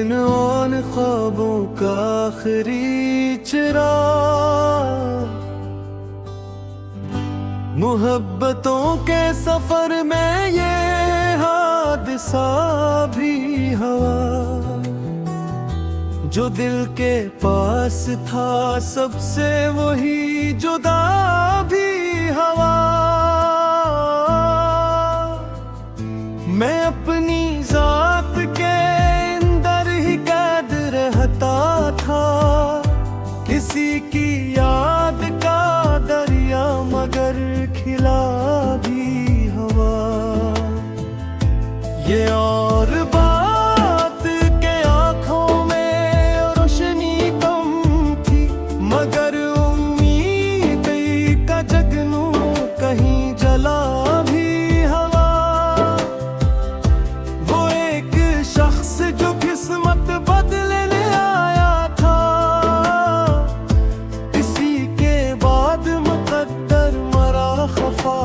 In on ख्वाबों का आखिरी चिराग, मोहब्बतों के सफर में ये हादसा भी हवा, जो दिल के पास था सबसे वही जुदा भी हवा। मैं अपनी जात के अंदर ही कैद रहता था, किसी की याद का दरिया मगर खिला भी हवा। ये और बात के आंखों में रोशनी कम थी, मगर उम्मीद का जगनू कहीं जला भी हवा। वो एक शख्स जो किस्मत बदलने आया था, इसी के बाद मुकद्दर मरा खफा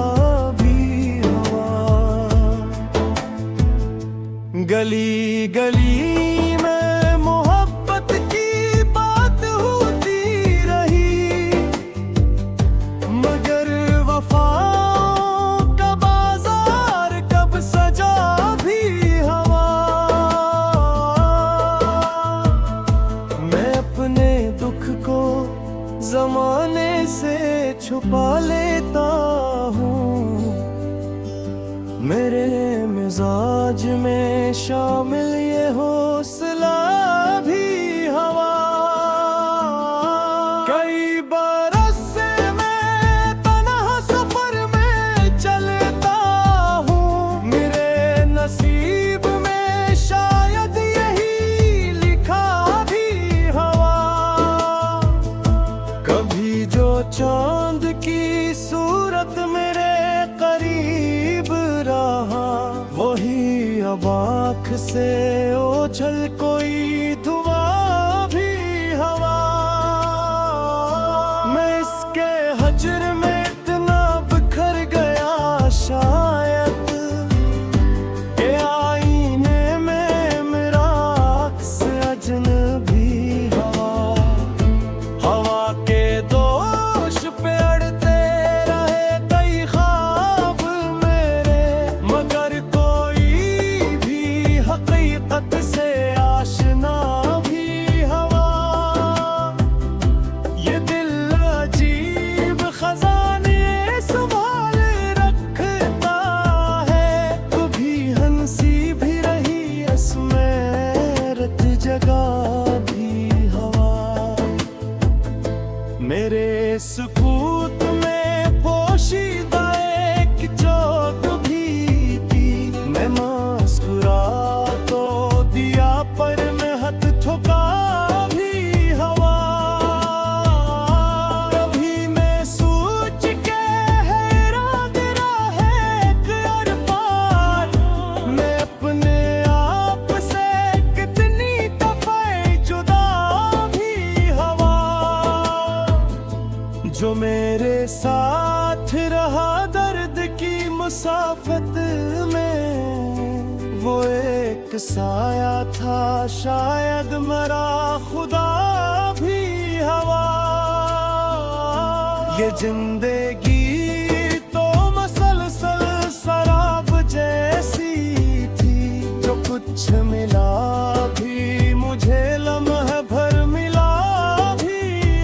भी हवा। गली गली में मोहब्बत की बात होती रही, मगर वफाओं का बाजार कब सजा भी हवा। मैं अपने दुख को जमाने से छुपा लेता हूँ, मेरे मिजाज में शामिल ये हौसला भी हवा। कई बरस से मैं तन्हा सफर में चलता हूँ, मेरे नसीब में शायद यही लिखा भी हवा। कभी जो चांद की सूरत मेरे करीब रहा, वही अब आँख से ओझल कोई धुआं भी हवा। मैं इसके हजर में इतना बिखर गया शायद, के आईने में मेरा अक्स अजनबी हवा। हवा के दोष पे अड़ते रहे कई ख्वाब मेरे, मगर कोई भी हकीकत से आशना भी हवा। ये दिल अजीब खजाने संभाल रखता है, कभी हंसी भी रही इसमें रत जगह भी हवा। मेरे सुकूत में पोशीदा एक चोट भी थी, मैं मुस्कुरा तो दिया पर मैं हाथ ठोका भी हवा। कभी मैं सोच के हैरान रहे कर पार, मैं अपने आप से कितनी दफे जुदा भी हवा। जो मेरे साथ रहा दर्द की मुसाफत में, वो एक साया था शायद मरा खुदा भी हवा। ये जिंदगी तो मसलसल शराब जैसी थी, जो कुछ मिला भी मुझे लम्हे भर मिला भी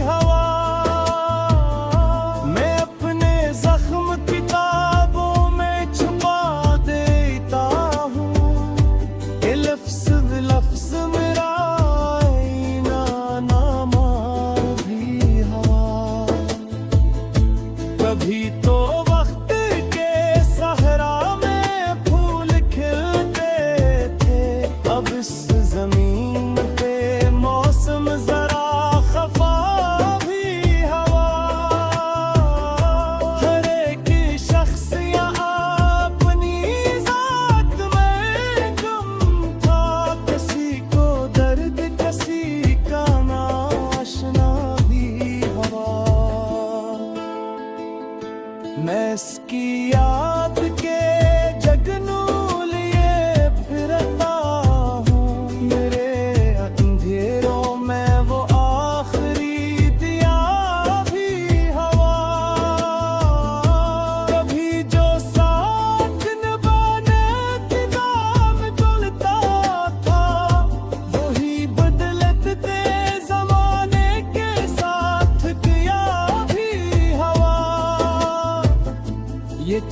हवा। मैं अपने जख्म किताबों में छुपा देता हूँ, ये लफ्ज़ लफ्ज़ मेरा आईना नामा भी हवा। कभी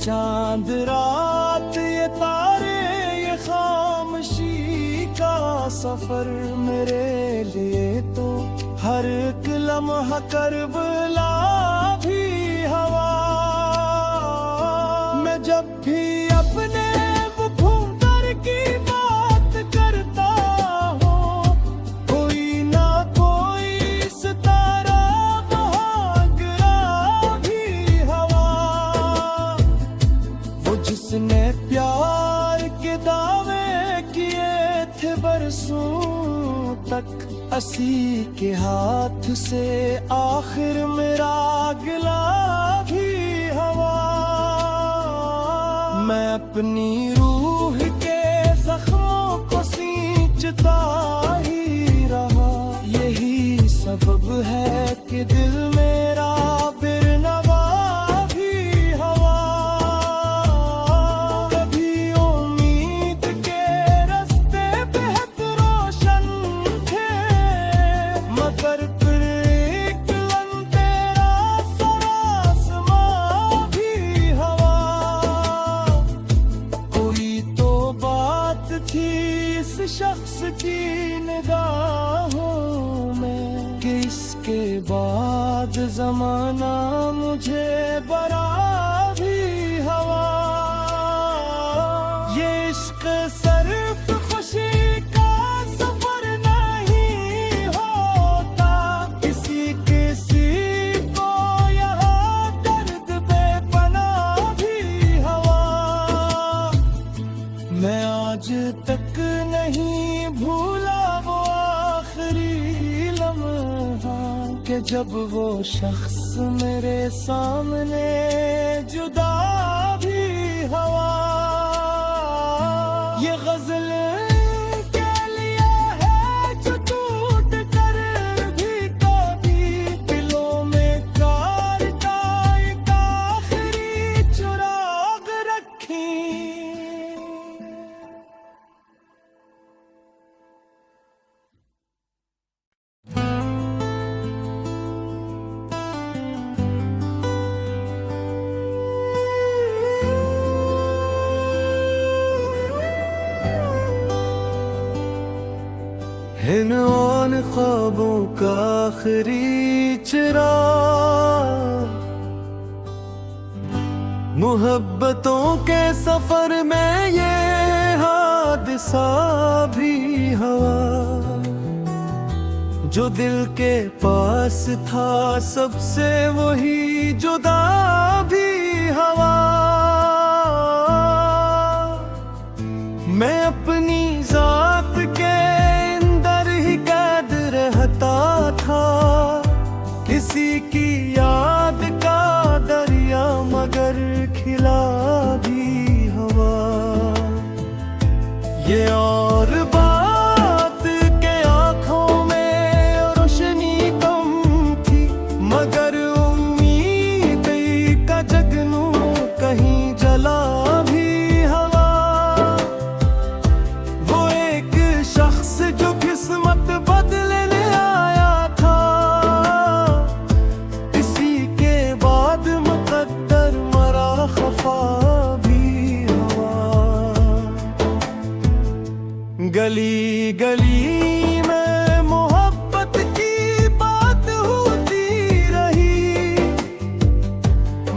चांद रात, ये तारे, ये खामोशी का सफर मेरे लिए तो हर एक लम्हा करबला भी हवा। मैं जब भी अपने घूमकर की बात करता हूँ, कोई ना कोई सितारा वहाँ गिरा भी हवा। वो जिसने प्यार के दावे किए थे बरसों तक, असी के हाथ से आखिर मेरा गिला भी हवा। मैं अपनी रूह के जख्मों को सींचता ही रहा, यही सबब है कि दिल मेरा बिरनवा भी हवा। कभी उम्मीद के रास्ते बेहद रोशन थे, मगर फिर एक अंधेरा सा आसमां भी हवा। कोई तो बात थी इस शख्स की निगाहों में कि इसके बाद जमाना मुझे बरा भी हवा। ये इश्क सिर्फ खुशी का सफर नहीं होता, किसी किसी को यहाँ दर्द बेपनाह भी हवा। मैं आज तक नहीं भूला वो आखिरी लम्हा कि जब वो शख्स मेरे सामने जुदा भी हवा। ये गजल के लिए है जो टूट कर भी कभी दिलों में काटा एक आखिरी चुराग रखी। हिनौन ख्वाबों का आखिरी चिराग, मुहब्बतों के सफर में ये हादसा भी हवा। जो दिल के पास था सबसे वही जुदा भी हवा। मैं अपनी जात के था, किसी की याद का दरिया मगर खिला भी हवा। ये और बात के आँखों में रोशनी कम थी, मगर उम्मीद का जगनू कहीं जला भी हवा। वो एक शख्स जो किस्मत बदले गली गली में मोहब्बत की बात होती रही,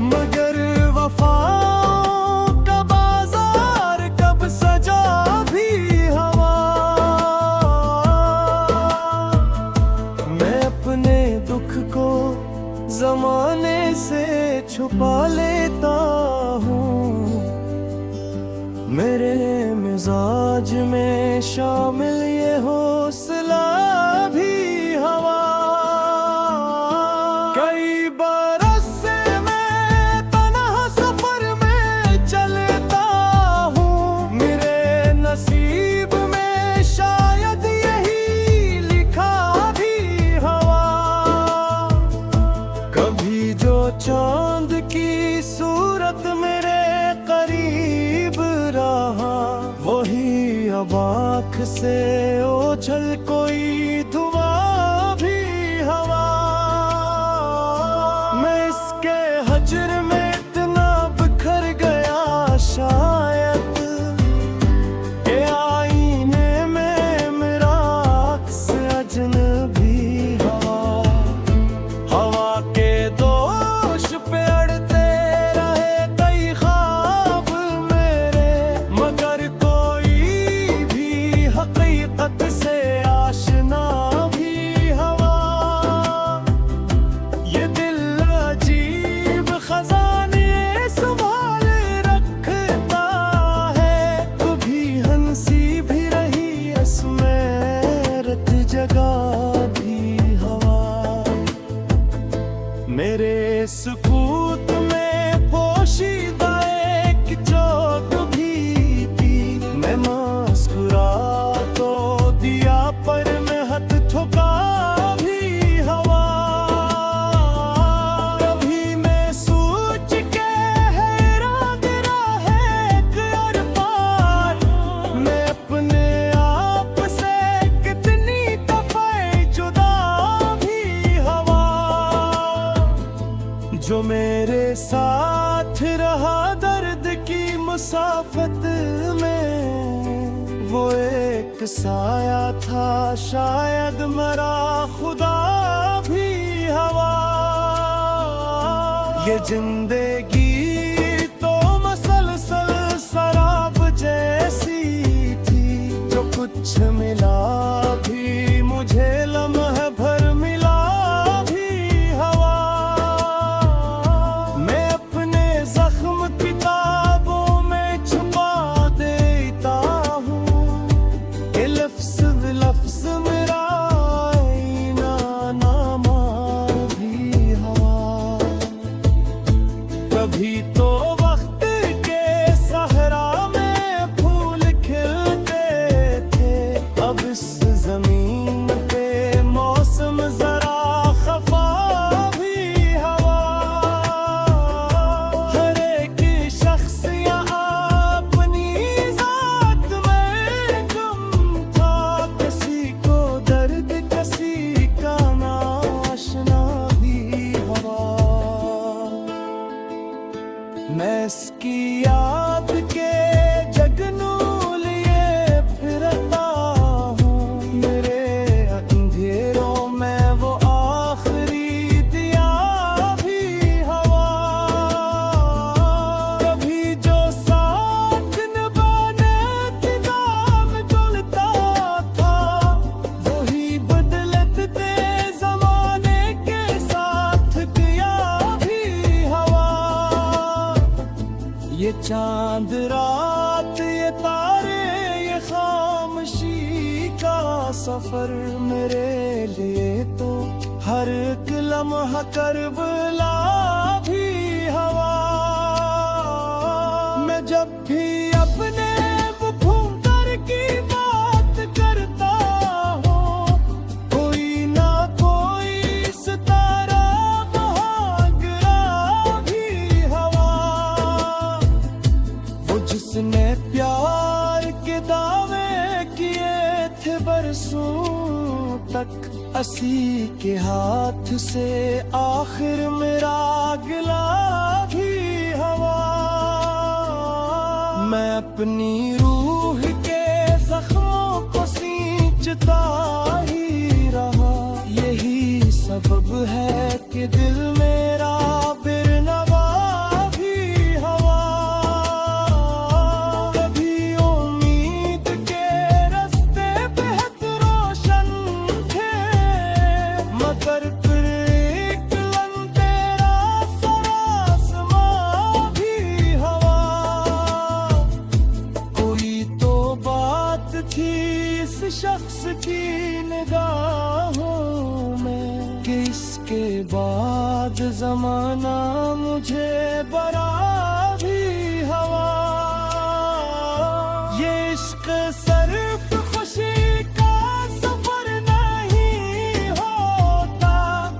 मगर वफाओं का बाजार कब सजा भी हवा। मैं अपने दुख को जमाने से छुपा लेता हूँ, मेरे मिजाज में शामिल ये हौसला भी हवा। कई बरस से मैं तन्हा सफर में चलता हूँ, मेरे नसीब में शायद यही लिखा भी हवा। कभी जो चांद की सूरत मेरे करीब रहा, वही अब आँख से ओझल कोई धुआं भी हवा। मैं इसके हजर में इतना बिखर गया का भी हवा। मेरे सुकूत में पोशीदा एक चोट भी थी। मैं मुस्कुरा तो दिया पर मैं हाथ ठोका भी हवा। कभी मैं सोच के हैरान रहे कर पार। मैं अपने आप से कितनी दफे जुदा भी हवा। जो मेरे साथ रहा दर्द की मुसाफत में, वो एक साया था शायद मरा खुदा भी हवा। ये जिंदगी तो मसलसल शराब जैसी थी। जो कुछ मिला भी मुझे लम्हे भर मिला भी हवा। मैं अपने जख्म किताबों में छुपा देता हूँ। ये लफ्ज़ लफ्ज़ मेरा आईना नामा भी हवा। कभी तो वक्त के सहरा में फूल खिलते थे। अब इस जमीन पे मौसम जरा खफा भी हवा। हर एक शख्स यहाँ अपनी जात में गुम था। किसी को दर्द किसी का नाशना भी हवा। मैं इसकी याद के जगनू लिए फिरता हूँ। मेरे अंधेरों में वो आखिरी दिया भी हवा। कभी जो साथ निभाने की दाम डुलता था, वही बदलते जमाने के साथ दिया भी हवा। ये चांद रात ये तारे ये खामोशी का सफर, मेरे लिए तो हर एक लम्हा करबला भी हवा। मैं जब भी अपने घूमकर की बात करता हूँ, कोई ना कोई सितारा वहाँ गिरा भी हवा। वो जिसने प्यार के दावे किए थे बरसों तक, असी के हाथ से आखिर मेरा गिला भी हवा। मैं अपनी रूह के जख्मों को सींचता ही रहा। यही सबब है कि दिल मेरा बिरनवा भी हवा। कभी उम्मीद के रास्ते बेहद रोशन थे, मगर फिर एक अंधेरा सरासमां भी हवा। कोई तो बात थी इस शख्स की निगाहों में, कि इसके बाद जमाना मुझे बरा भी हवा। ये इश्क सिर्फ खुशी का सफर नहीं होता।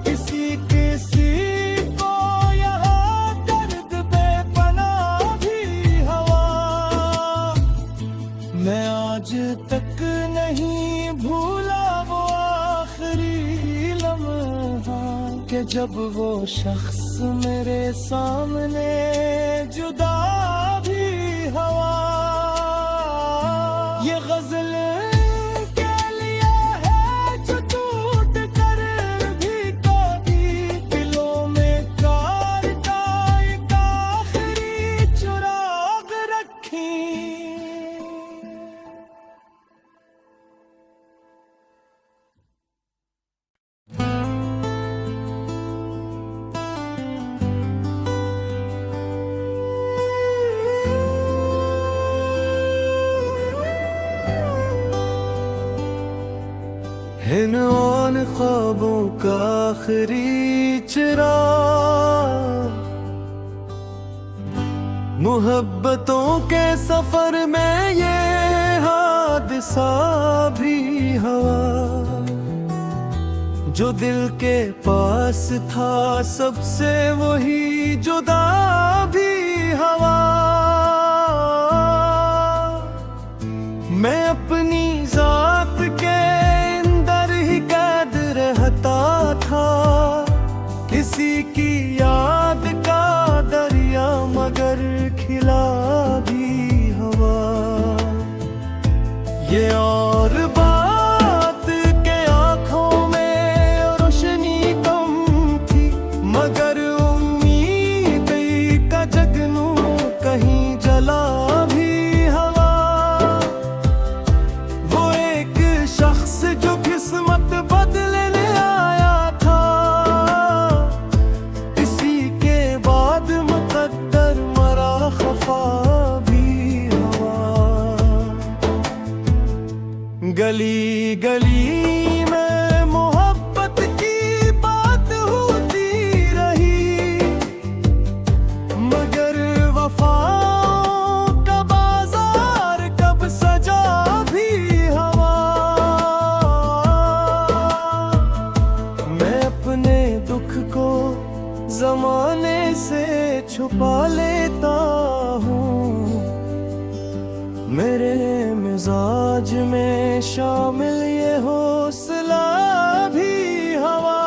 किसी किसी को यहाँ दर्द बेपनाह भी हवा। मैं आज तक नहीं भूला वो आखिरी लम्हा, कि जब वो शख्स मेरे सामने जुदा भी हवा। ये गजल के लिए है जो टूट कर भी कभी दिलों में काटा एक आखिरी चुराग रखी। इन ऑन ख्वाबों का आखिरी चिराग, मोहब्बतों के सफर में ये हादसा भी हवा, जो दिल के पास था सबसे वही जुदा भी हवा। मैं अपनी जात के अंदर ही कैद रहता था, किसी की याद का दरिया मगर खिला भी हवा। ये और बात के आंखों में रोशनी कम थी, मगर उम्मीद का जगनू कहीं जला भी हवा। वो एक शख्स जो किस्मत बदलने आया था, इसी के बाद मुकद्दर मरा खफा भी हवा। गली गली में मोहब्बत की बात होती रही, मगर वफाओं का बाजार कब सजा भी हवा। मैं अपने दुख को जमाने से छुपा लेता हूँ, मेरे मिजाज में शामिल ये हौसला भी हवा।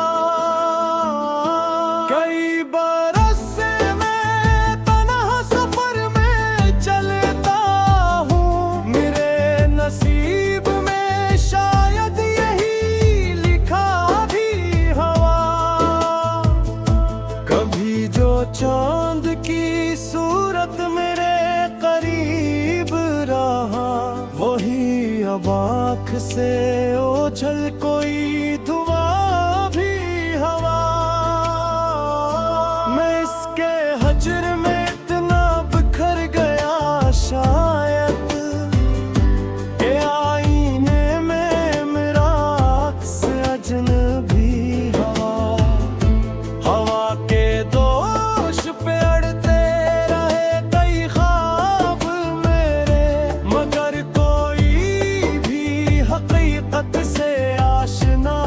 कई बरस से मैं तन्हा सफर में चलता हूँ, मेरे नसीब में शायद यही लिखा भी हवा। कभी जो चांद की सूरत मेरे करीब रहा, वही अब आँख से ओझल कोई धुआं भी हवा। मैं इसके हजर में इतना बिखर गया शायद, के आईने में मेरा अक्स अजनबी हवा। हवा के दोष पे अड़ते रहे कई ख्वाब मेरे, मगर कोई भी हकीकत से आशना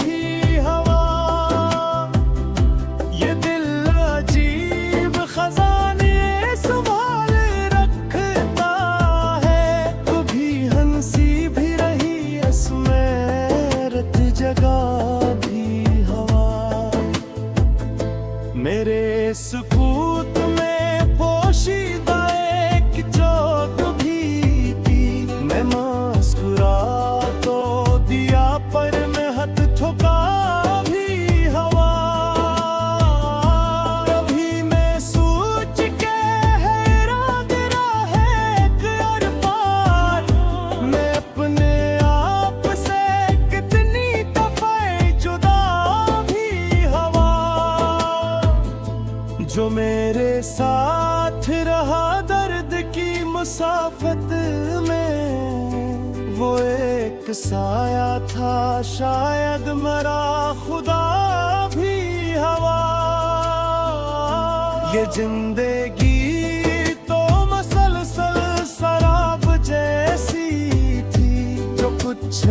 भी हवा। ये दिल अजीब खजाने संभाल रखता है, कभी हंसी भी रही इसमें रत जगह भी हवा। मेरे सुकूत में पोशीदा एक चोट भी थी, मैं मुस्कुरा तो दिया पर मैं हाथ ठोका भी हवा। कभी मैं सोच के हैरान रहे कर पार, मैं अपने आप से कितनी दफे जुदा भी हवा। जो मेरे साथ रहा दर्द की मुसाफत में, वो एक साया था शायद मरा खुदा भी हवा। ये जिंदगी तो मसलसल शराब जैसी थी, जो कुछ